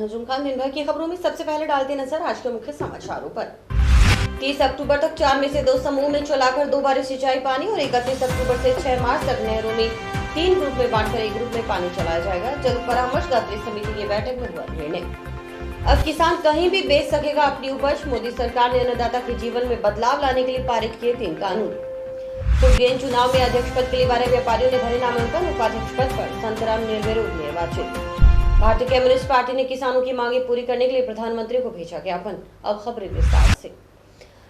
अंजुम खान। दिन भर की खबरों में सबसे पहले डालते नजर आज के मुख्य समाचारों पर। 30 अक्टूबर तक 4 में से 2 समूह में चलाकर 2 बार सिंचाई पानी और 31 अक्टूबर से 6 मार्च तक नहरों में 3 ग्रुप में बांटकर एक ग्रुप में पानी चलाया जाएगा। जल परामर्शदात्री समिति की बैठक में हुआ निर्णय। अब किसान कहीं भी बेच सकेगा अपनी उपज। मोदी सरकार ने अन्नदाता के जीवन में बदलाव लाने के लिए पारित किए 3 कानून। फुटगेन चुनाव में अध्यक्ष पद के लिए 12 व्यापारियों ने भरे नामांकन। उपाध्यक्ष पद पर संतराम निर्विरोध निर्वाचित। भारतीय कम्युनिस्ट पार्टी ने किसानों की मांगे पूरी करने के लिए प्रधानमंत्री को भेजा ज्ञापन। अब खबरें विस्तार से।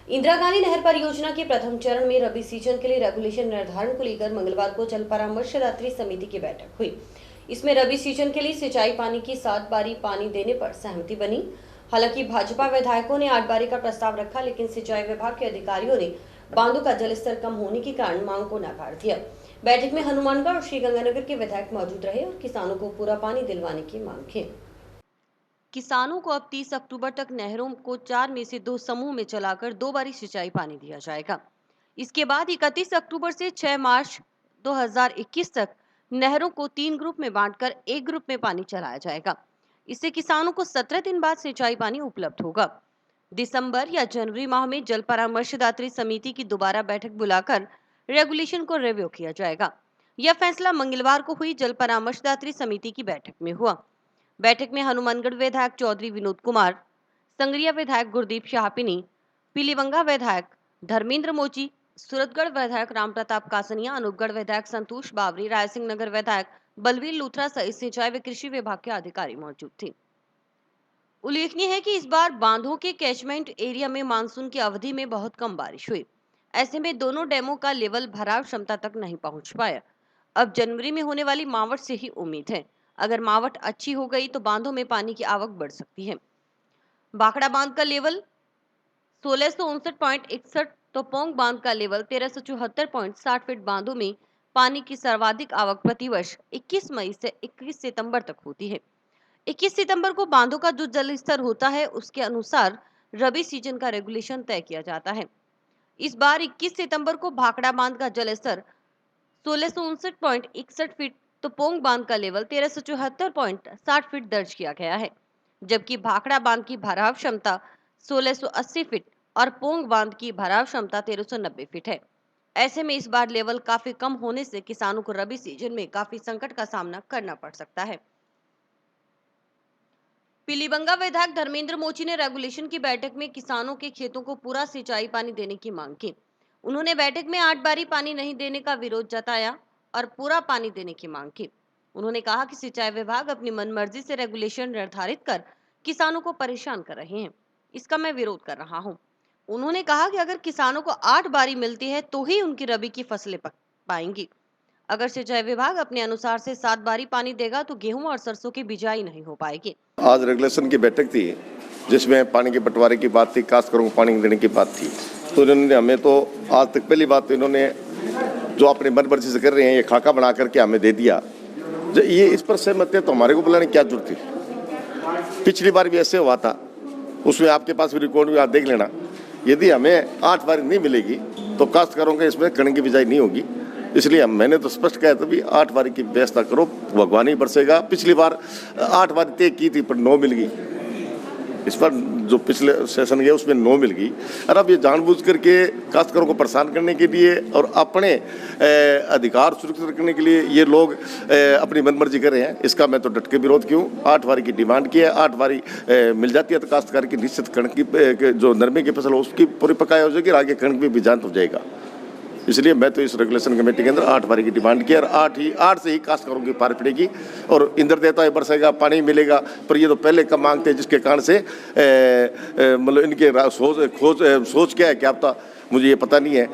इंदिरा गांधी नहर परियोजना के प्रथम चरण में रबी सीजन के लिए रेगुलेशन निर्धारण को लेकर मंगलवार को जल परामर्शदात्री समिति की बैठक हुई। इसमें रबी सीजन के लिए सिंचाई पानी की 7 बारी पानी देने पर सहमति बनी। हालांकि भाजपा विधायकों ने 8 बारी का प्रस्ताव रखा, लेकिन सिंचाई विभाग के अधिकारियों ने बांधों का जलस्तर कम होने के कारण मांग को नकार दिया। बैठक में हनुमानगढ़ और श्रीगंगानगर के विधायक मौजूद रहे और किसानों को पूरा पानी दिलवाने की मांग की। किसानों को अब 30 अक्टूबर तक नहरों को 4 में से 2 समूह में चलाकर 2 बारी सिंचाई पानी दिया जाएगा। इसके बाद 31 अक्टूबर से 6 मार्च 2021 तक नहरों को 3 ग्रुप में बांटकर एक ग्रुप में पानी चलाया जाएगा। इससे किसानों को 17 दिन बाद सिंचाई पानी उपलब्ध होगा। दिसंबर या जनवरी माह में जल परामर्शदात्री समिति की दोबारा बैठक बुलाकर रेगुलेशन को रिव्यू किया जाएगा। यह फैसला मंगलवार को हुई जल परामर्शदात्री समिति की बैठक में हुआ। बैठक में हनुमानगढ़ विधायक चौधरी विनोद कुमार, संगरिया विधायक गुरदीप शाहपिनी, पीलीबंगा विधायक धर्मेंद्र मोची, सूरतगढ़ विधायक राम प्रताप कासनिया, अनूपगढ़ विधायक संतोष बावरी, रायसिंह नगर विधायक बलवीर लूथरा सहित सिंचाई व कृषि विभाग के अधिकारी मौजूद थे। उल्लेखनीय है कि इस बार बांधों के कैचमेंट एरिया में मानसून की अवधि में बहुत कम बारिश हुई। ऐसे में दोनों डैमों का लेवल भराव क्षमता तक नहीं पहुंच पाया। अब जनवरी में होने वाली मावट से ही उम्मीद है। अगर मावट अच्छी हो गई तो बांधों में पानी की आवक बढ़ सकती है। भाखड़ा बांध का लेवल 1659.61 तो पोंग बांध का लेवल 1374.60 फीट। बांधों में पानी की सर्वाधिक आवक प्रतिवर्ष 21 मई से 21 सितंबर तक होती है। 21 सितंबर को बांधों का जो जल स्तर होता है उसके अनुसार रबी सीजन का रेगुलेशन तय किया जाता है। इस बार 21 सितंबर को भाखड़ा बांध का जल स्तर 1659.61 फीट तो पोंग बांध का लेवल 1374.60 फीट दर्ज किया गया है, जबकि भाखड़ा बांध की भराव क्षमता 1680 फीट और पोंग बांध की भराव क्षमता 1390 फीट है। ऐसे में इस बार लेवल काफी कम होने से किसानों को रबी सीजन में काफी संकट का सामना करना पड़ सकता है। पीलीबंगा विधायक धर्मेंद्र मोची ने रेगुलेशन की बैठक में किसानों के खेतों को पूरा सिंचाई पानी देने की मांग की। उन्होंने बैठक में 8 बारी पानी नहीं देने का विरोध जताया और पूरा पानी देने की मांग की। उन्होंने कहा कि सिंचाई विभाग अपनी मनमर्जी से रेगुलेशन निर्धारित कर किसानों को परेशान कर रहे हैं। इसका मैं विरोध कर रहा हूं। उन्होंने कहा कि अगर किसानों को 8 बारी मिलती है तो ही उनकी रबी की फसलें पक पाएंगी। अगर सिंचाई विभाग अपने अनुसार से 7 बारी पानी देगा तो गेहूं और सरसों की बिजाई नहीं हो पाएगी। आज रेगुलेशन की बैठक थी जिसमें पानी के बंटवारे की बात थी, काश्तकारों को पानी देने की बात थी। तो इन्होंने हमें तो आज तक पहली बात तो इन्होंने जो अपने मनमर्जी से कर रहे हैं ये खाका बना करके हमें दे दिया। जब ये इस पर सहमत है तो हमारे को बुलाने की क्या जरूरत थी। पिछली बार भी ऐसे हुआ था, उसमें आपके पास भी रिकॉर्ड भी आप देख लेना। यदि हमें 8 बारी नहीं मिलेगी तो काश्तकारों के इसमें कणक की बिजाई नहीं होगी। इसलिए मैंने तो स्पष्ट कहा था भी 8 बारी की व्यवस्था करो, भगवान ही बरसेगा। पिछली बार 8 बारी तय की थी पर 9 मिल गई। इस बार जो पिछले सेशन गया उसमें 9 मिल गई। और अब ये जानबूझ करके काश्तकारों को परेशान करने के लिए और अपने अधिकार सुरक्षित रखने के लिए ये लोग अपनी मनमर्जी कर रहे हैं। इसका मैं तो डट के विरोध क्यों। 8 बारी की डिमांड की है, 8 बारी मिल जाती है तो काश्तकार की निश्चित कणक की जो नरमे की फसल हो उसकी पूरी पकाई हो जाएगी और आगे कणक भी बीजांत हो जाएगा। इसलिए मैं तो इस रेगुलेशन कमेटी के अंदर 8 बारी की डिमांड की और 8 से ही काश्तकारों की पार पड़ेगी और इंद्र देवता ही बरसेगा, पानी मिलेगा। पर ये तो पहले कम मांगते हैं जिसके कारण से मतलब इनके सोच क्या है क्या पता, मुझे ये पता नहीं है।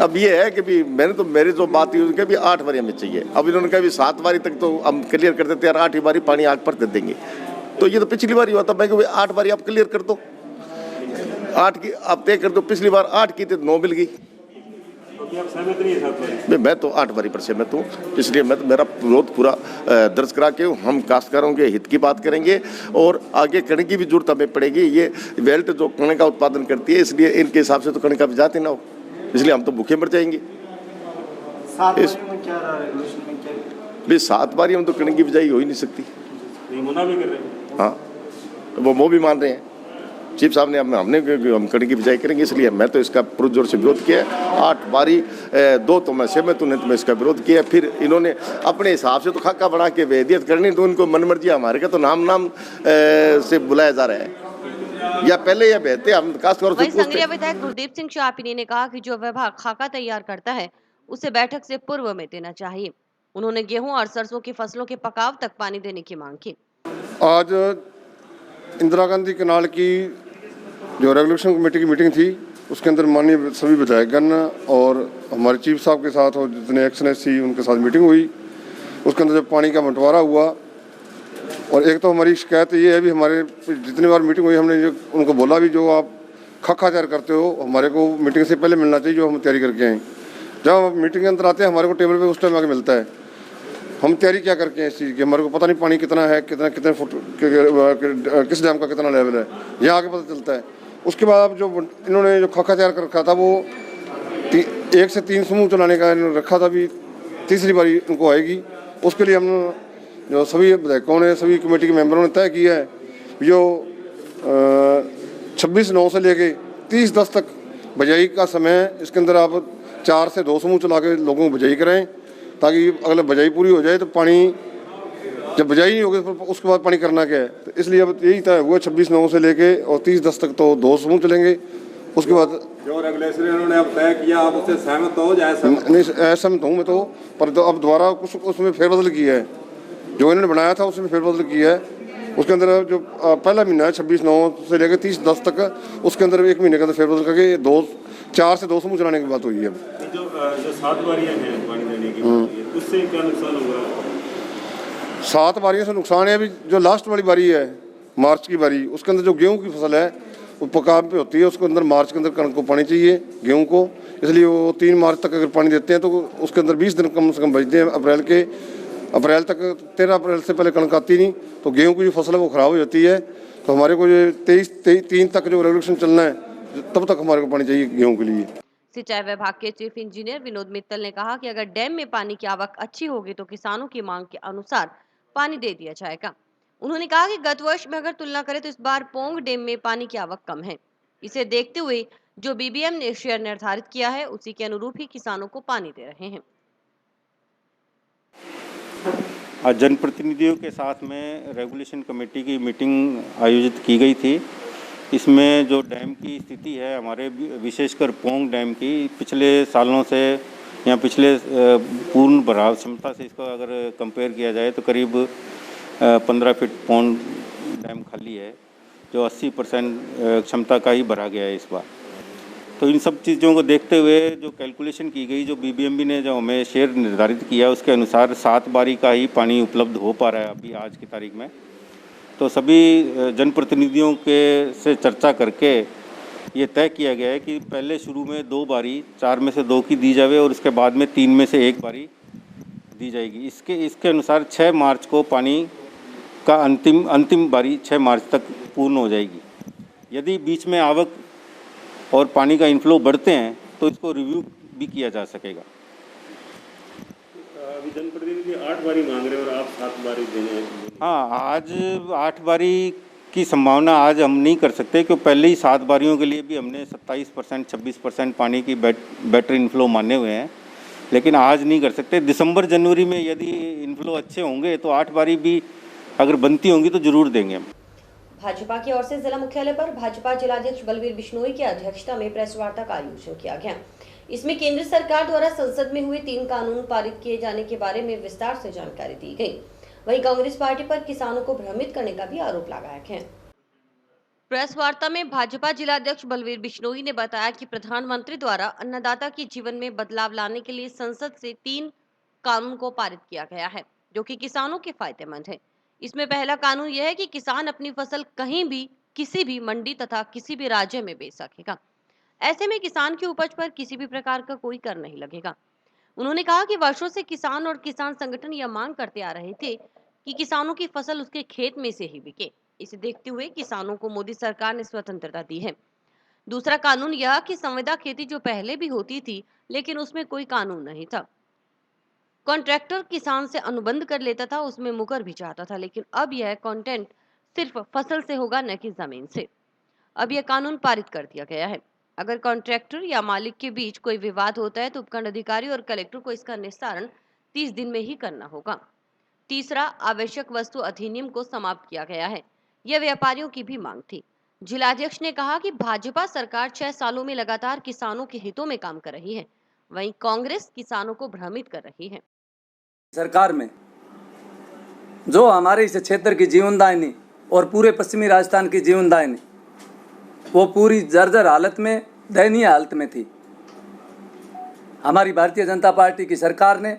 अब ये है कि भी मैंने तो मेरी जो बात हुई उनके भी 8 बारी हमें चाहिए। अब इन्होंने कहा भी 7 बारी तक तो हम क्लियर कर देते हैं और 8 बारी पानी आग पर दे देंगे। तो ये तो पिछली बार ही हुआ था। मैं कहूँ 8 बारी आप क्लियर कर दो, 8 की आप तय कर दो। पिछली बार 8 की थी 9 मिल गई। मैं तो 8 बारी पर सहमत हूँ। इसलिए मैं तो मेरा विरोध पूरा दर्ज करा के हम काश्तकारों के हित की बात करेंगे और आगे कणक की भी जरूरत हमें पड़ेगी। ये बेल्ट जो कणक का उत्पादन करती है इसलिए इनके हिसाब से तो कणक का भी जाते ना हो, इसलिए हम तो भूखे मर जाएंगे। 7 बारी हम तो कणक की बिजाई हो ही नहीं सकती। मना भी कर रहे हैं। हाँ, वो भी मान रहे हैं। चीफ साहब ने हम कड़ी की बिजाई करेंगे, इसलिए मैं तो इसका पुरजोर से विरोध किया है। 8 बारी 2 तो मैं सहमत हूँ, नहीं तो मैं इसका विरोध किया। फिर इन्होंने अपने हिसाब से तो खाका बना के वैदियत करनी, तो उनको मनमर्जी, हमारे का तो नाम से बुलाया जा रहा है, या पहले या बहते हम खासतौर से वहीं संगरिया विधायक गुरदीप सिंह शाहपिनी ने कहा कि जो विभाग खाका तैयार करता है उसे बैठक से पूर्व में देना चाहिए। उन्होंने गेहूं और सरसों की फसलों के पकाव तक पानी देने की मांग की। आज इंदिरा गांधी केनाल की जो रेगुलेशन कमेटी की मीटिंग थी, उसके अंदर माननीय सभी विधायकगण और हमारे चीफ साहब के साथ और जितने एक्सनेस थी उनके साथ मीटिंग हुई। उसके अंदर जब पानी का बंटवारा हुआ, और एक तो हमारी शिकायत ये है भी, हमारे जितनी बार मीटिंग हुई हमने जो उनको बोला भी, जो आप खाका तैयार करते हो हमारे को मीटिंग से पहले मिलना चाहिए, जो हम तैयारी करके आए। जब हम मीटिंग के अंदर आते हैं हमारे को टेबल पे उस टाइम आके मिलता है, हम तैयारी क्या करके हैं इस चीज़ की, हमारे को पता नहीं पानी कितना है, कितने फुट किस डैम का कितना लेवल है, यहाँ आके पता चलता है। उसके बाद जो इन्होंने जो खाका तैयार कर रखा था, वो 1 से 3 समूह चलाने का इन्होंने रखा था, भी तीसरी बारी इनको आएगी। उसके लिए हम जो सभी विधायकों ने, सभी कमेटी के मेंबरों ने तय किया है, जो 26/9 से लेके 30/10 तक बिजाई का समय, इसके अंदर आप 4 से 2 समूह चला के लोगों को बिजाई कराएं, ताकि अगले बिजाई पूरी हो जाए तो पानी, जब बिजाई नहीं होगी तो उसके बाद पानी करना क्या है। तो इसलिए अब यही तय हुआ 26/9 से लेके और 30/10 तक तो 2 समूह चलेंगे। उसके बाद जो रेगुलेशन इन्होंने अब तय किया, आप उससे सहमत हो जाए? नहीं, असहमत हूँ मैं तो, पर तो अब दोबारा कुछ उसमें फेरबदल किया है, जो इन्होंने बनाया था उसमें फेरबदल किया है। उसके अंदर जो पहला महीना है 26/9 से लेकर 30/10 तक, उसके अंदर 1 महीने के अंदर फेरबदल करके 4 से 2 समूह चलाने की बात हुई है। जो 7 बारियां हैं पानी देने की, उससे क्या नुकसान हुआ? 7 बारियों से नुकसान है। अभी जो लास्ट वाली बारी है, मार्च की बारी, उसके अंदर जो गेहूं की फसल है वो पकाव पे होती है, उसके अंदर मार्च के अंदर कणक को पानी चाहिए गेहूं को, इसलिए वो 3 मार्च तक अगर पानी देते हैं तो उसके अंदर 20 दिन कम से कम बचते हैं। अप्रैल तक 13 अप्रैल से पहले कणक आती नहीं, तो गेहूं की जो फसल है वो ख़राब हो जाती है। तो हमारे को जो 23 तक जो रेगुलेशन चलना है, तब तक हमारे को पानी चाहिए गेहूं के लिए। सिंचाई विभाग के चीफ इंजीनियर विनोद मित्तल ने कहा कि अगर डैम में पानी की आवक अच्छी होगी तो किसानों की मांग के अनुसार पानी दे दिया जाएगा। उन्होंने कहा कि गत वर्ष में अगर तुलना करें तो इस बार पोंग डैम में पानी की आवक कम है। इसे देखते हुए जो बीबीएम ने शेयर निर्धारित किया है उसी के अनुरूप ही किसानों को पानी दे रहे हैं। आज जनप्रतिनिधियों के साथ में रेगुलेशन कमेटी की मीटिंग आयोजित की गई थी। इसमें जो डैम की स्थिति है हमारे, विशेषकर पोंग डैम की, पिछले सालों से या पिछले पूर्ण भराव क्षमता से इसको अगर कंपेयर किया जाए तो करीब 15 फीट पोंग डैम खाली है, जो 80% क्षमता का ही भरा गया है इस बार। तो इन सब चीज़ों को देखते हुए जो कैलकुलेशन की गई, जो बीबीएमबी ने जो हमें शेयर निर्धारित किया, उसके अनुसार 7 बारी का ही पानी उपलब्ध हो पा रहा है अभी आज की तारीख में। तो सभी जनप्रतिनिधियों के से चर्चा करके ये तय किया गया है कि पहले शुरू में 2 बारी 4 में से 2 की दी जाए और उसके बाद में 3 में से 1 बारी दी जाएगी। इसके अनुसार 6 मार्च को पानी का अंतिम बारी 6 मार्च तक पूर्ण हो जाएगी। यदि बीच में आवक और पानी का इनफ्लो बढ़ते हैं तो इसको रिव्यू भी किया जा सकेगा। अभी जनप्रतिनिधि 8 बारी मांग रहे हैं और आप 7 बारी देने। हाँ, आज 8 बारी की संभावना आज हम नहीं कर सकते, क्योंकि पहले ही 7 बारियों के लिए भी हमने 27% 26% पानी की बेटर इनफ्लो माने हुए हैं, लेकिन आज नहीं कर सकते। दिसंबर जनवरी में यदि इनफ्लो अच्छे होंगे तो 8 बारी भी अगर बनती होंगी तो जरूर देंगे हम। भाजपा की ओर से जिला मुख्यालय पर भाजपा जिलाध्यक्ष बलवीर बिश्नोई की अध्यक्षता में प्रेस वार्ता का आयोजन किया गया। इसमें केंद्र सरकार द्वारा संसद में हुए 3 कानून पारित किए जाने के बारे में विस्तार से जानकारी दी गई। वहीं कांग्रेस पार्टी पर किसानों को भ्रमित करने का भी आरोप लगाया गया। प्रेस वार्ता में भाजपा जिलाध्यक्ष बलवीर बिश्नोई ने बताया कि प्रधानमंत्री द्वारा अन्नदाता के जीवन में बदलाव लाने के लिए संसद से 3 कानून को पारित किया गया है, जो कि किसानों के फायदेमंद है। इसमें पहला कानून यह है कि किसान अपनी फसल कहीं भी, किसी भी मंडी तथा किसी भी राज्य में बेच सकेगा। ऐसे में किसान की उपज पर किसी भी प्रकार का कोई कर नहीं लगेगा। उन्होंने कहा कि वर्षों से किसान और किसान संगठन यह मांग करते आ रहे थे कि किसानों की फसल उसके खेत में से ही बिके। इसे देखते हुए किसानों को मोदी सरकार ने स्वतंत्रता दी है। दूसरा कानून यह कि संविदा खेती जो पहले भी होती थी, लेकिन उसमें कोई कानून नहीं था। कॉन्ट्रैक्टर किसान से अनुबंध कर लेता था, उसमें मुकर भी जाता था, लेकिन अब यह कॉन्टेंट सिर्फ फसल से होगा, न कि जमीन से। अब यह कानून पारित कर दिया गया है। अगर कॉन्ट्रैक्टर या मालिक के बीच कोई विवाद होता है तो उपखंड अधिकारी और कलेक्टर को इसका निस्तारण 30 दिन में ही करना होगा। तीसरा, आवश्यक वस्तु अधिनियम को समाप्त किया गया है। यह व्यापारियों की भी मांग थी। जिलाध्यक्ष ने कहा कि भाजपा सरकार 6 सालों में लगातार किसानों के हितों में काम कर रही है, वहीं कांग्रेस किसानों को भ्रमित कर रही है। सरकार में जो हमारे इस क्षेत्र की जीवनदायिनी और पूरे पश्चिमी राजस्थान की जीवनदायिनी वो पूरी जर्जर हालत में, दयनीय हालत में थी। हमारी भारतीय जनता पार्टी की सरकार ने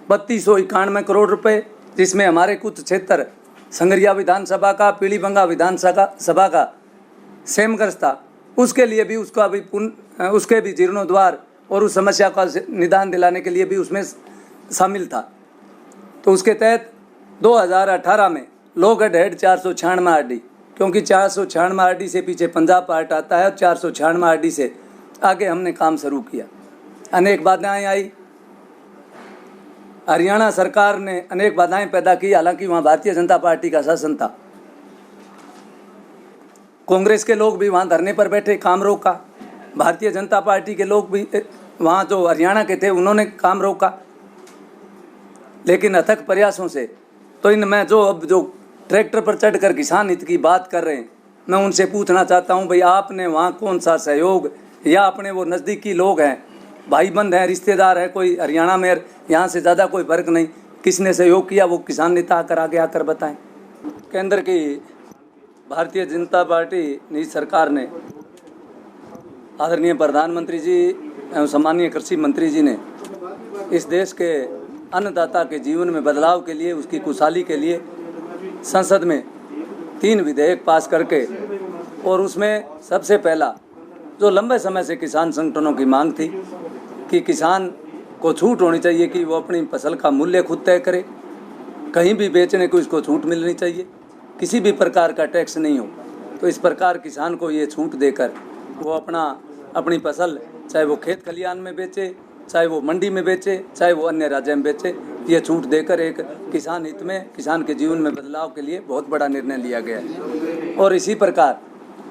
3291 करोड़ रुपए, जिसमें हमारे कुछ क्षेत्र संगरिया विधानसभा का, पीलीबंगा विधानसभा का सेमग्रस्त था, उसके लिए भी उसके भी जीर्णोद्वार और उस समस्या का निदान दिलाने के लिए भी उसमें शामिल था। तो उसके तहत 2018 में लोगढ़ हेड 496 आरडी, क्योंकि 496 आरडी से पीछे पंजाब पार्ट आता है, 496 आरडी से आगे हमने काम शुरू किया। अनेक बाधाएं आई, हरियाणा सरकार ने अनेक बाधाएं पैदा की, हालांकि वहाँ भारतीय जनता पार्टी का शासन था। कांग्रेस के लोग भी वहाँ धरने पर बैठे, काम रोका। भारतीय जनता पार्टी के लोग भी वहाँ जो हरियाणा के थे उन्होंने काम रोका। लेकिन अथक प्रयासों से तो इनमें जो ट्रैक्टर पर चढ़कर किसान हित की बात कर रहे हैं, मैं उनसे पूछना चाहता हूँ, भाई आपने वहाँ कौन सा सहयोग, या अपने वो नज़दीकी लोग हैं, भाई बंद हैं, रिश्तेदार है, कोई हरियाणा में यहाँ से ज़्यादा कोई फर्क नहीं, किसने सहयोग किया वो किसान नेता आगे बताएं। केंद्र की भारतीय जनता पार्टी की सरकार ने, आदरणीय प्रधानमंत्री जी एवं सम्मानीय कृषि मंत्री जी ने इस देश के अन्नदाता के जीवन में बदलाव के लिए, उसकी खुशहाली के लिए संसद में 3 विधेयक पास करके, और उसमें सबसे पहला जो लंबे समय से किसान संगठनों की मांग थी कि किसान को छूट होनी चाहिए कि वो अपनी फसल का मूल्य खुद तय करे, कहीं भी बेचने को इसको छूट मिलनी चाहिए, किसी भी प्रकार का टैक्स नहीं हो। तो इस प्रकार किसान को ये छूट देकर वो अपनी फसल, चाहे वो खेत खलिहान में बेचे, चाहे वो मंडी में बेचे, चाहे वो अन्य राज्य में बेचे, ये छूट देकर एक किसान हित में, किसान के जीवन में बदलाव के लिए बहुत बड़ा निर्णय लिया गया है। और इसी प्रकार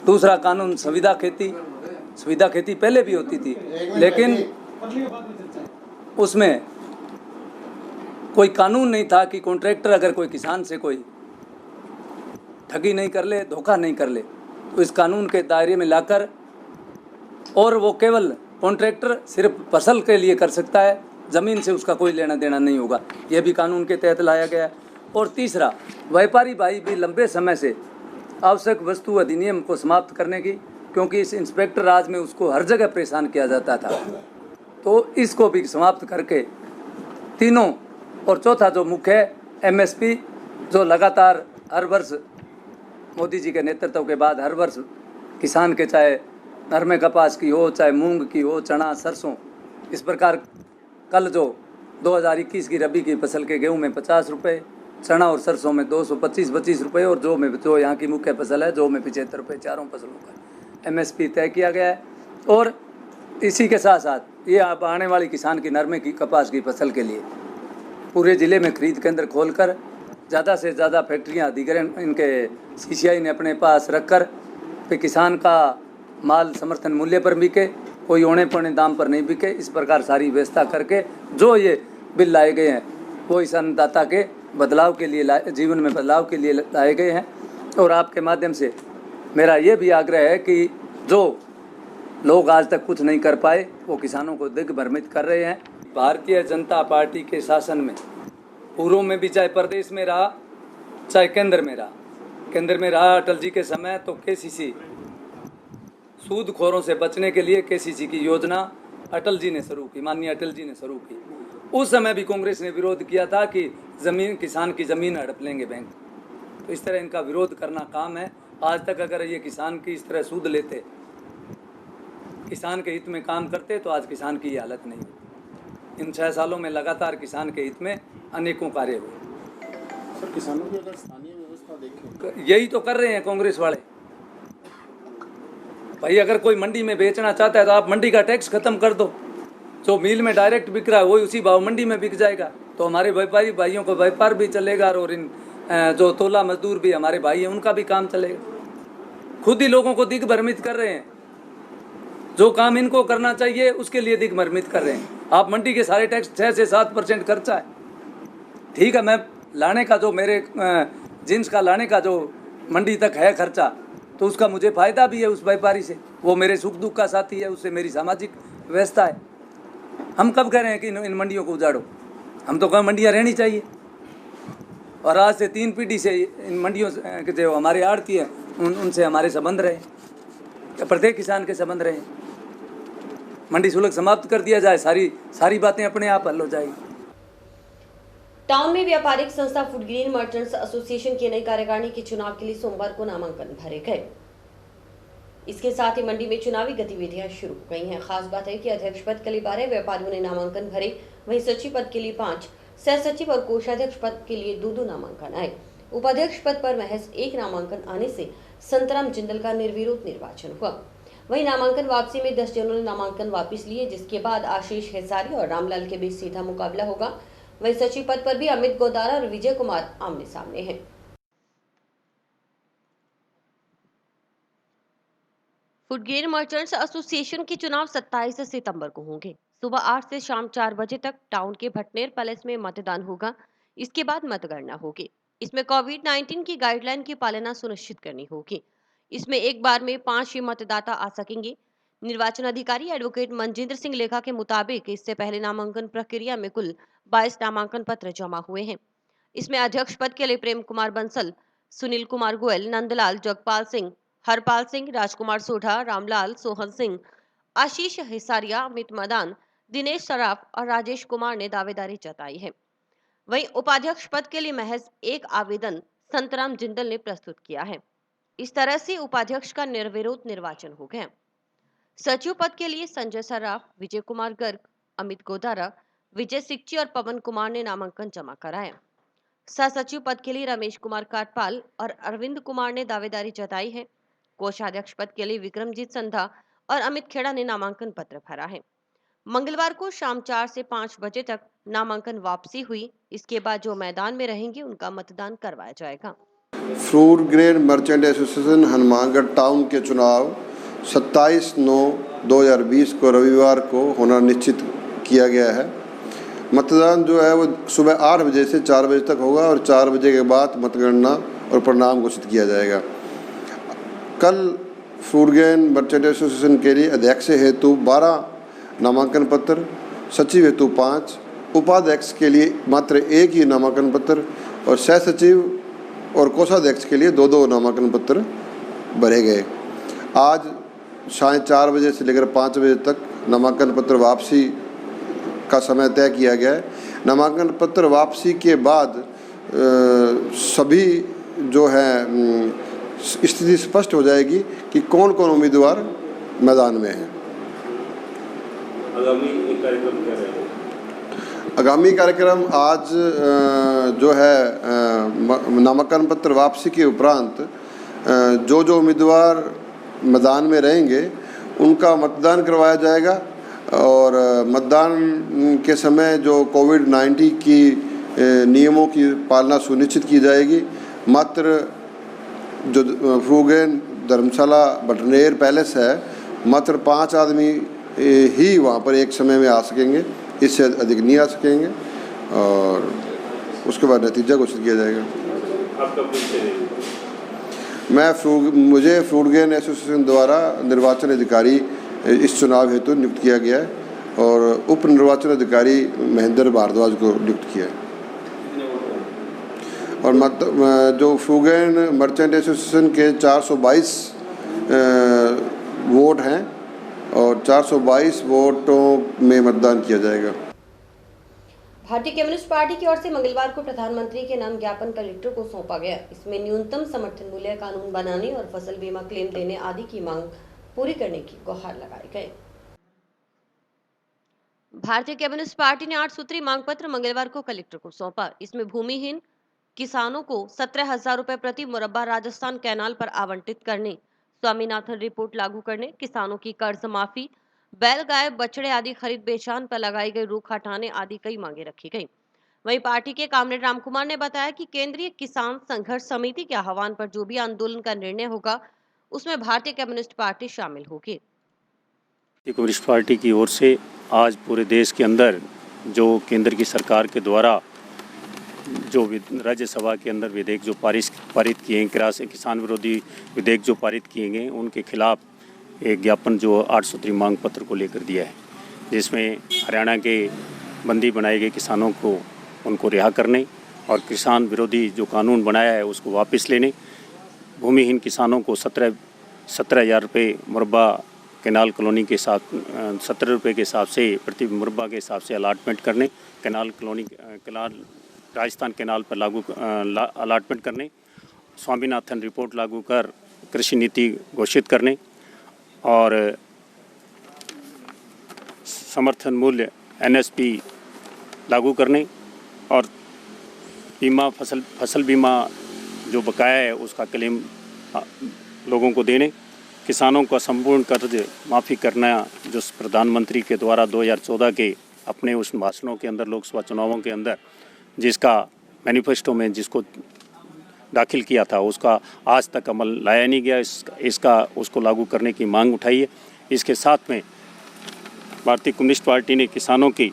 दूसरा कानून संविदा खेती पहले भी होती थी, लेकिन उसमें कोई कानून नहीं था कि कॉन्ट्रैक्टर अगर कोई किसान से कोई ठगी नहीं कर ले, धोखा नहीं कर ले, तो इस कानून के दायरे में लाकर, और वो केवल कॉन्ट्रैक्टर सिर्फ फसल के लिए कर सकता है, ज़मीन से उसका कोई लेना देना नहीं होगा, यह भी कानून के तहत लाया गया है। और तीसरा, व्यापारी भाई भी लंबे समय से आवश्यक वस्तु अधिनियम को समाप्त करने की, क्योंकि इस इंस्पेक्टर राज में उसको हर जगह परेशान किया जाता था, तो इसको भी समाप्त करके तीनों, और चौथा जो मुख्य है MSP, जो लगातार हर वर्ष मोदी जी के नेतृत्व के बाद हर वर्ष किसान के, चाहे नरमे कपास की हो, चाहे मूंग की हो, चना, सरसों, इस प्रकार कल जो 2021 की रबी की फसल के गेहूं में 50 रुपये, चना और सरसों में 225 रुपये, और जो यहाँ की मुख्य फसल है जो में 75 रुपये, चारों फसलों का MSP तय किया गया है। और इसी के साथ साथ ये अब आने वाली किसान की नरमे की कपास की फसल के लिए पूरे ज़िले में खरीद केंद्र खोलकर ज़्यादा से ज़्यादा फैक्ट्रियाँ अधिग्रहण इनके CCI ने अपने पास रखकर फिर किसान का माल समर्थन मूल्य पर बिके, कोई औने पौने दाम पर नहीं बिके, इस प्रकार सारी व्यवस्था करके जो ये बिल लाए गए हैं वो इस अन्नदाता के बदलाव के लिए, जीवन में बदलाव के लिए लाए गए हैं। और आपके माध्यम से मेरा ये भी आग्रह है कि जो लोग आज तक कुछ नहीं कर पाए वो किसानों को दिग्भ्रमित कर रहे हैं। भारतीय जनता पार्टी के शासन में पूर्व में भी, चाहे प्रदेश में रहा चाहे केंद्र में रहा अटल जी के समय, तो KCC सूदखोरों से बचने के लिए KCC की योजना अटल जी ने शुरू की, माननीय अटल जी ने शुरू की। उस समय भी कांग्रेस ने विरोध किया था कि किसान की ज़मीन हड़प लेंगे बैंक। तो इस तरह इनका विरोध करना काम है। आज तक अगर ये किसान की इस तरह सूद लेते, किसान के हित में काम करते, तो आज किसान की ये हालत नहीं होती। इन 6 सालों में लगातार किसान के हित में अनेकों कार्य हुए। सर, किसानों की अगर स्थानीय व्यवस्था देखें, यही तो कर रहे हैं कांग्रेस वाले। भाई अगर कोई मंडी में बेचना चाहता है तो आप मंडी का टैक्स खत्म कर दो, जो मिल में डायरेक्ट बिक रहा है वही उसी भाव मंडी में बिक जाएगा, तो हमारे व्यापारी भाइयों को व्यापार भी चलेगा और इन जो तोला मजदूर भी हमारे भाई हैं उनका भी काम चलेगा। खुद ही लोगों को दिग्भ्रमित कर रहे हैं, जो काम इनको करना चाहिए उसके लिए दिग्भ्रमित कर रहे हैं। आप मंडी के सारे टैक्स 6 से 7% खर्चा है, ठीक है, मैं लाने का जो मेरे जींस का लाने का जो मंडी तक है खर्चा, तो उसका मुझे फ़ायदा भी है उस व्यापारी से, वो मेरे सुख दुख का साथी है, उससे मेरी सामाजिक व्यवस्था है। हम कब कह रहे हैं कि इन मंडियों को उजाड़ो? हम तो कहें मंडियाँ रहनी चाहिए। और आज से 3 पीढ़ी से इन मंडियों के जो हमारे आड़ती है उनसे हमारे संबंध रहे, प्रत्येक किसान के संबंध रहे। मंडी शुल्क समाप्त कर दिया जाए, सारी बातें अपने आप हल हो जाएगी। टाउन में व्यापारिक संस्था फूड ग्रेन मर्चेंट्स एसोसिएशन की नई कार्यकारिणी के चुनाव के लिए सोमवार को नामांकन भरे गए। इसके साथ ही मंडी में चुनावी गतिविधियां शुरू हो गई हैं। खास बात है कि अध्यक्ष पद के लिए 12 व्यापारियों ने नामांकन भरे, वहीं सचिव पद के लिए 5, सह सचिव और कोषाध्यक्ष पद के लिए 2 नामांकन आए। उपाध्यक्ष पद पर महज 1 नामांकन आने से संतराम जिंदल का निर्विरोध निर्वाचन हुआ। वहीं नामांकन वापसी में 10 जनों ने नामांकन वापस लिए, जिसके बाद आशीष हेसारी और रामलाल के बीच सीधा मुकाबला होगा। वहीं सचिव पद पर भी अमित गोदारा और विजय कुमार आमने सामने हैं। फूड ग्रेन मर्चेंट्स एसोसिएशन के चुनाव 27 सितंबर को होंगे। सुबह 8 से शाम 4 बजे तक टाउन के भटनेर पैलेस में मतदान होगा। इसके बाद मतगणना होगी। इसमें कोविड-19 की गाइडलाइन की पालना सुनिश्चित करनी होगी। इसमें एक बार में 5 ही मतदाता आ सकेंगे। निर्वाचन अधिकारी एडवोकेट मनजिंद्र सिंह लेखा के मुताबिक इससे पहले नामांकन प्रक्रिया में कुल 22 नामांकन पत्र जमा हुए हैं। इसमें अध्यक्ष पद के लिए प्रेम कुमार बंसल, सुनील कुमार गोयल, नंदलाल, जगपाल सिंह, हरपाल सिंह, राजकुमार सोढ़ा, रामलाल, सोहन सिंह, आशीष हिसारिया, अमित मदान, दिनेश सराफ और राजेश कुमार ने दावेदारी जताई है। वहीं उपाध्यक्ष पद के लिए महज 1 आवेदन संतराम जिंदल ने प्रस्तुत किया है। इस तरह से उपाध्यक्ष का निर्विरोध निर्वाचन हो गया। सचिव पद के लिए संजय सराफ, विजय कुमार गर्ग, अमित गोदारा, विजय सिक्ची और पवन कुमार ने नामांकन जमा कराया। सह सचिव पद के लिए रमेश कुमार काटपाल और अरविंद कुमार ने दावेदारी जताई है। कोषाध्यक्ष पद के लिए विक्रमजीत संधा और अमित खेड़ा ने नामांकन पत्र भरा है। मंगलवार को शाम 4 से 5 बजे तक नामांकन वापसी हुई। इसके बाद जो मैदान में रहेंगे उनका मतदान करवाया जाएगा। Food grain merchant association Hanumangarh town के चुनाव 27/9/2020 को रविवार को होना निश्चित किया गया है। मतदान जो है वो सुबह 8 बजे से 4 बजे तक होगा और 4 बजे के बाद मतगणना और परिणाम घोषित किया जाएगा। कल फूड ग्रेन मर्चेंट एसोसिएशन के लिए अध्यक्ष हेतु 12 नामांकन पत्र, सचिव हेतु 5, उपाध्यक्ष के लिए मात्र 1 ही नामांकन पत्र और सह सचिव और कोषाध्यक्ष के लिए 2-2 नामांकन पत्र भरे गए। आज साढ़े 4 बजे से लेकर 5 बजे तक नामांकन पत्र वापसी का समय तय किया गया है। नामांकन पत्र वापसी के बाद सभी जो है स्थिति स्पष्ट हो जाएगी कि कौन कौन उम्मीदवार मैदान में हैं। आगामी कार्यक्रम क्या रहेगा? आगामी कार्यक्रम आज जो है नामांकन पत्र वापसी के उपरांत जो उम्मीदवार मैदान में रहेंगे उनका मतदान करवाया जाएगा और मतदान के समय जो कोविड-19 की नियमों की पालना सुनिश्चित की जाएगी। मात्र जो फूड ग्रेन धर्मशाला भटनेर पैलेस है, मात्र 5 आदमी ही वहाँ पर एक समय में आ सकेंगे, इससे अधिक नहीं आ सकेंगे और उसके बाद नतीजा घोषित किया जाएगा। आपका परिचय? मुझे फूड ग्रेन एसोसिएशन द्वारा निर्वाचन अधिकारी इस चुनाव हेतु नियुक्त किया गया है और उप निर्वाचन अधिकारी महेंद्र भारद्वाज को नियुक्त किया है। और जो फूड ग्रेन मर्चेंट एसोसिएशन के 422 वोट हैं और 422 वोटों में मतदान किया जाएगा। भारतीय कम्युनिस्ट पार्टी की ओर से मंगलवार को प्रधानमंत्री के नाम ज्ञापन कलेक्टर को सौंपा गया। इसमें न्यूनतम समर्थन मूल्य कानून बनाने और फसल बीमा क्लेम देने आदि की मांग पूरी करने की गुहार लगाई गई। भारतीय कम्युनिस्ट पार्टी ने 8 सूत्री मांग पत्र मंगलवार को कलेक्टर को सौंपा। इसमें भूमिहीन किसानों को 17,000 रुपए प्रति मुरब्बा राजस्थान कैनाल पर आवंटित करने, स्वामीनाथन रिपोर्ट लागू करने, किसानों की कर्ज माफी, बैल गाय बछड़े आदि खरीद बेचान पर लगाई गई रोक हटाने आदि कई मांगे रखी गई। वहीं पार्टी के कामरेड रामकुमार ने बताया कि केंद्रीय किसान संघर्ष समिति के आह्वान पर जो भी आंदोलन का निर्णय होगा उसमें भारतीय कम्युनिस्ट पार्टी शामिल होगी। भारतीय कम्युनिस्ट पार्टी की ओर से आज पूरे देश के अंदर जो केंद्र की सरकार के द्वारा जो राज्यसभा के अंदर विधेयक जो पारित किए हैं, किसान विरोधी विधेयक जो पारित किए गए, उनके खिलाफ एक ज्ञापन जो 8 सूत्री मांग पत्र को लेकर दिया है, जिसमें हरियाणा के बंदी बनाए गए किसानों को उनको रिहा करने और किसान विरोधी जो कानून बनाया है उसको वापस लेने, भूमिहीन किसानों को 17,000 रुपये मुरब्बा कैनाल कॉलोनी के साथ 17 रुपये के हिसाब से प्रति मुरब्बा के हिसाब से अलाटमेंट करने, कैनाल राजस्थान कैनाल पर अलाटमेंट करने, स्वामीनाथन रिपोर्ट लागू कर कृषि नीति घोषित करने और समर्थन मूल्य NSP लागू करने और बीमा फसल बीमा जो बकाया है उसका क्लेम लोगों को देने, किसानों का संपूर्ण कर्ज माफ़ी करना जो प्रधानमंत्री के द्वारा 2014 के अपने उस भाषणों के अंदर लोकसभा चुनावों के अंदर जिसका मैनिफेस्टो में जिसको दाखिल किया था उसका आज तक अमल लाया नहीं गया, इसका उसको लागू करने की मांग उठाई है। इसके साथ में भारतीय कम्युनिस्ट पार्टी ने किसानों की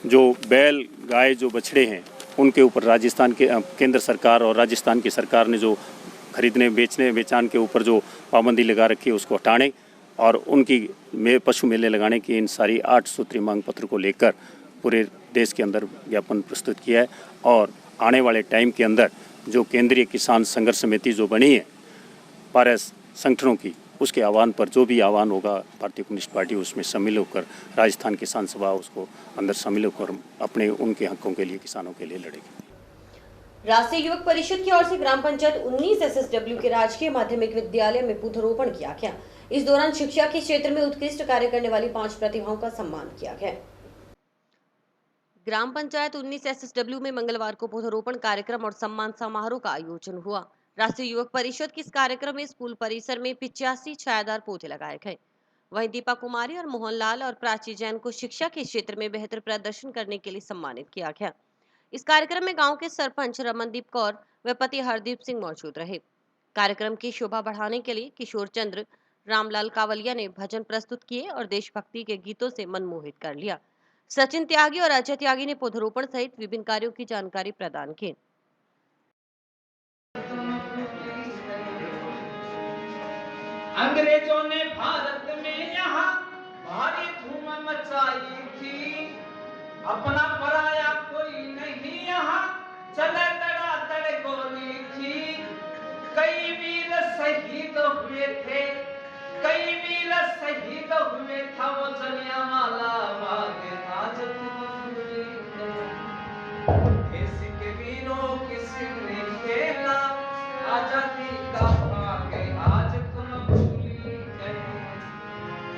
जो बैल गाय जो बछड़े हैं उनके ऊपर राजस्थान के केंद्र सरकार और राजस्थान की सरकार ने जो खरीदने बेचान के ऊपर जो पाबंदी लगा रखी है उसको हटाने और उनकी पशु मेले लगाने की इन सारी 8 सूत्री मांग पत्र को लेकर पूरे देश के अंदर ज्ञापन प्रस्तुत किया है। और आने वाले टाइम के अंदर जो केंद्रीय किसान संघर्ष समिति जो बनी है भारत संगठनों की, उसके आह्वान पर जो भी आह्वान होगा भारतीय कम्युनिस्ट पार्टी उसमें शामिल होकर राजस्थान किसान सभा उसको अंदर शामिल होकर अपने उनके हकों के लिए किसानों के लिए लड़ेगी। राष्ट्रीय युवक परिषद की ओर से ग्राम पंचायत 19 SSW के राजकीय माध्यमिक विद्यालय में पौधरोपण किया गया। इस दौरान शिक्षा के क्षेत्र में उत्कृष्ट कार्य करने वाली 5 प्रतिभाओं का सम्मान किया गया। ग्राम पंचायत 19 SSW में मंगलवार को पौधरोपण कार्यक्रम और सम्मान समारोह का आयोजन हुआ। राष्ट्रीय युवक परिषद के इस कार्यक्रम में स्कूल परिसर में 85 छायादार पौधे लगाए गए। वहीं दीपा कुमारी और मोहनलाल और प्राची जैन को शिक्षा के क्षेत्र में बेहतर प्रदर्शन करने के लिए सम्मानित किया गया। इस कार्यक्रम में गांव के सरपंच रमनदीप कौर व पति हरदीप सिंह मौजूद रहे। कार्यक्रम की शोभा बढ़ाने के लिए किशोर चंद्र रामलाल कावलिया ने भजन प्रस्तुत किए और देशभक्ति के गीतों से मन मोहित कर लिया। सचिन त्यागी और अजय त्यागी ने पौधरोपण सहित विभिन्न कार्यों की जानकारी प्रदान की। अंग्रेजों ने भारत में यहाँ भारी धूम मचाई थी, अपना पराया कोई नहीं यहाँ चले तड़ातड़ गोली थी। कई वीर शहीद हुए थे, कई वीर शहीद हुए था वो जलियांवाला बाग आज तुम भूल गए। देश के वीरों किसने खेला आजादी का भाग आज तुम भूल गए।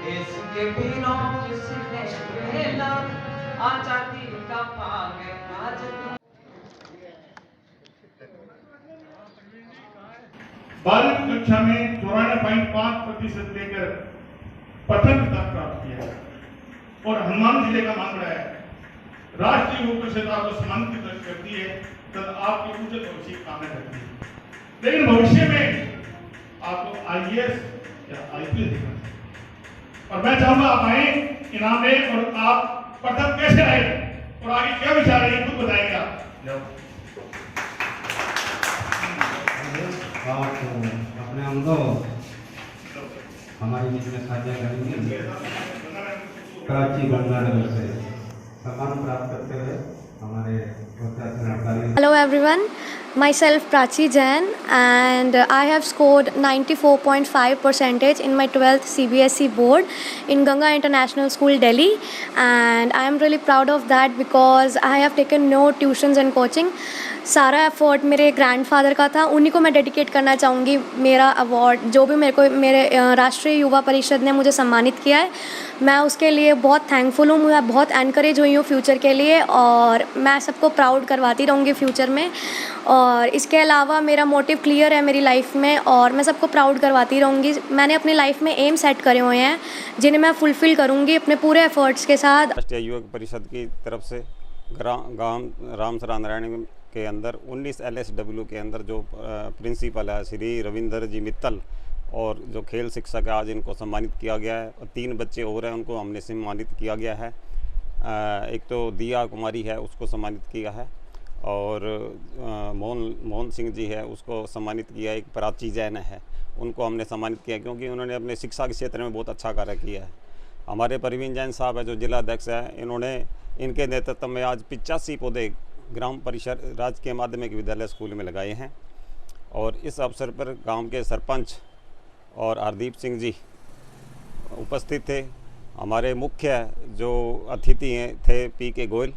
देश के वीरों किसने खेला आजादी का भाग आज तुम। 12वीं कक्षा में 94.5% लेकर प्रथम स्थान प्राप्त किया है और हनुमान जिले का मामला है। राष्ट्रीय युवक परिषद आपको सम्मानित करती है तब आपकी उच्च भविष्य की कामना करती है, लेकिन भविष्य में आपको IAS या IPS देखना चाहिए। और मैं चाहूंगा आप आए, इनाम दें और आप प्रथम कैसे रहे और आगे क्या विचार है खुद बताएंगे आप। अपने अनुभव हमारे बीच में साझा करेंगे। कराची गंगानगर से सम्मान प्राप्त करते हुए हमारे Hello everyone, myself Prachi Jain and I have scored 94.5% in my 12th CBSE board in Ganga International School, Delhi, and I am really proud of that because I have taken no tuitions and coaching. सारा effort मेरे grandfather का था, उन्हीं को मैं dedicate करना चाहूँगी। मेरा अवार्ड जो भी मेरे राष्ट्रीय युवा परिषद ने मुझे सम्मानित किया है मैं उसके लिए बहुत थैंकफुल हूँ, मैं बहुत एनकरेज हुई हूँ फ्यूचर के लिए और मैं सबको प्राउड करवाती रहूँगी फ्यूचर में। और इसके अलावा मेरा मोटिव क्लियर है मेरी लाइफ में और मैं सबको प्राउड करवाती रहूँगी। मैंने अपनी लाइफ में एम सेट करे हुए हैं जिन्हें मैं फुलफ़िल करूँगी अपने पूरे एफर्ट्स के साथ। राष्ट्रीय युवक परिषद की तरफ से गांव रामसरा नारायण के अंदर 19 LSW के अंदर जो प्रिंसिपल है श्री रविंदर जी मित्तल और जो खेल शिक्षक है आज इनको सम्मानित किया गया है और 3 बच्चे और हैं उनको हमने सम्मानित किया गया है। एक तो दिया कुमारी है उसको सम्मानित किया है और मोहन सिंह जी है उसको सम्मानित किया। एक प्राची जैन है उनको हमने सम्मानित किया क्योंकि उन्होंने अपने शिक्षा के क्षेत्र में बहुत अच्छा कार्य किया है। हमारे परवीन जैन साहब है जो जिला अध्यक्ष है, इन्होंने इनके नेतृत्व में आज 85 पौधे ग्राम परिषद राजकीय माध्यमिक विद्यालय स्कूल में लगाए हैं। और इस अवसर पर गांव के सरपंच और हरदीप सिंह जी उपस्थित थे। हमारे मुख्य जो अतिथि हैं थे PK गोयल।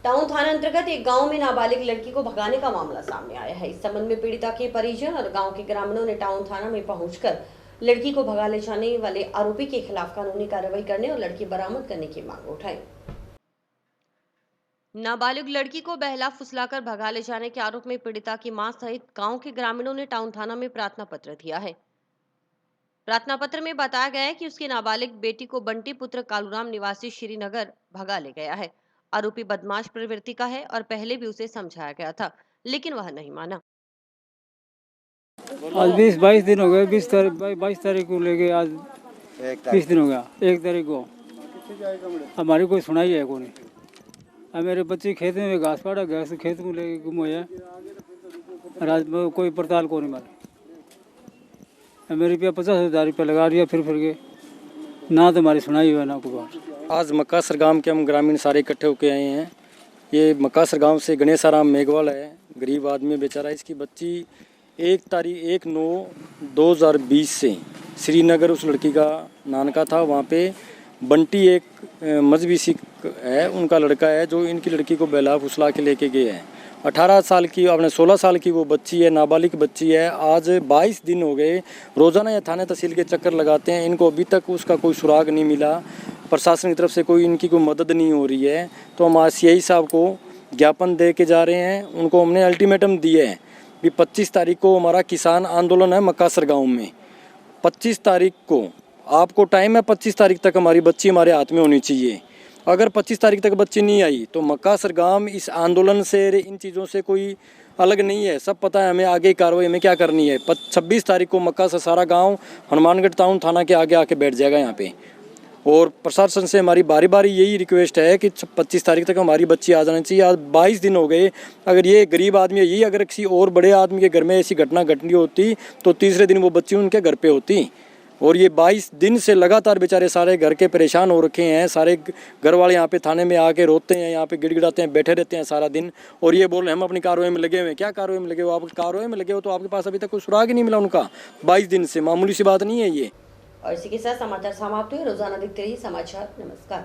टाउन थाना अंतर्गत एक गांव में नाबालिग लड़की को भगाने का मामला सामने आया है। इस संबंध में पीड़िता के परिजन और गांव के ग्रामीणों ने टाउन थाना में पहुंचकर लड़की को भगा ले जाने वाले आरोपी के खिलाफ कानूनी कार्रवाई करने और लड़की बरामद करने की मांग उठाई। नाबालिग लड़की को बहला फुसलाकर भगा ले जाने के आरोप में पीड़िता की मां सहित गांव के ग्रामीणों ने टाउन थाना में प्रार्थना पत्र दिया है। प्रार्थना पत्र में बताया गया है कि उसकी नाबालिग बेटी को बंटी पुत्र कालूराम निवासी श्रीनगर भगा ले गया है। आरोपी बदमाश प्रवृत्ति का है और पहले भी उसे समझाया गया था लेकिन वह नहीं माना। आज 20-22 दिन हो गए। 22 तारीख को लेके आज 20 दिन हो गया। 1 तारीख को हमारी कोई सुनाई है कोई। अब मेरे बच्चे खेत में घास पाड़ा गया खेत में लेके गुम हो जाए रात में कोई पड़ताल को नहीं मारे। मेरे रुपया 50,000 रुपया लगा दिया फिर के ना तो हमारी सुनाई हुआ ना कोई। आज मक्कासर गांव के हम ग्रामीण सारे इकट्ठे होकर आए हैं। ये मक्कासर गांव से गणेशाराम मेघवाल है, गरीब आदमी बेचारा। इसकी बच्ची 1/9/2020 से श्रीनगर उस लड़की का नानका था। वहाँ पे बंटी एक मजहबी सिख है, उनका लड़का है जो इनकी लड़की को बहला फुसला के लेके गए हैं। 18 साल की अपने 16 साल की वो बच्ची है, नाबालिग बच्ची है। आज 22 दिन हो गए रोज़ाना ये थाने तहसील के चक्कर लगाते हैं, इनको अभी तक उसका कोई सुराग नहीं मिला। प्रशासन की तरफ से कोई इनकी कोई मदद नहीं हो रही है। तो हम CI साहब को ज्ञापन दे के जा रहे हैं। उनको हमने अल्टीमेटम दिए है कि 25 तारीख को हमारा किसान आंदोलन है मक्कासर गाँव में। 25 तारीख को आपको टाइम है, 25 तारीख तक हमारी बच्ची हमारे हाथ में होनी चाहिए। अगर 25 तारीख तक बच्ची नहीं आई तो मक्कासर गांव इस आंदोलन से इन चीज़ों से कोई अलग नहीं है। सब पता है हमें आगे कार्रवाई में क्या करनी है। 26 तारीख को मक्कासर सारा गांव हनुमानगढ़ टाउन थाना के आगे आके बैठ जाएगा यहाँ पे। और प्रशासन से हमारी बारी बारी यही रिक्वेस्ट है कि 25 तारीख तक हमारी बच्ची आ जानी चाहिए। आज 22 दिन हो गए। अगर ये गरीब आदमी है, यही अगर किसी और बड़े आदमी के घर में ऐसी घटना घटनी होती तो तीसरे दिन वो बच्ची उनके घर पे होती। और ये 22 दिन से लगातार बेचारे सारे घर के परेशान हो रखे हैं। सारे घर वाले यहाँ पे थाने में आके रोते हैं, यहाँ पे गिड़गिड़ाते हैं, बैठे रहते हैं सारा दिन। और ये बोल रहे हैं हम अपनी कार्रवाई में लगे हुए हैं। क्या कार्रवाई में लगे हो? आप कार्रवाई में लगे हो तो आपके पास अभी तक कोई सुराग ही नहीं मिला उनका। 22 दिन से मामूली सी बात नहीं है ये। और इसी के साथ समाचार समाप्त हुए। रोजाना देखते रहिए समाचार। नमस्कार।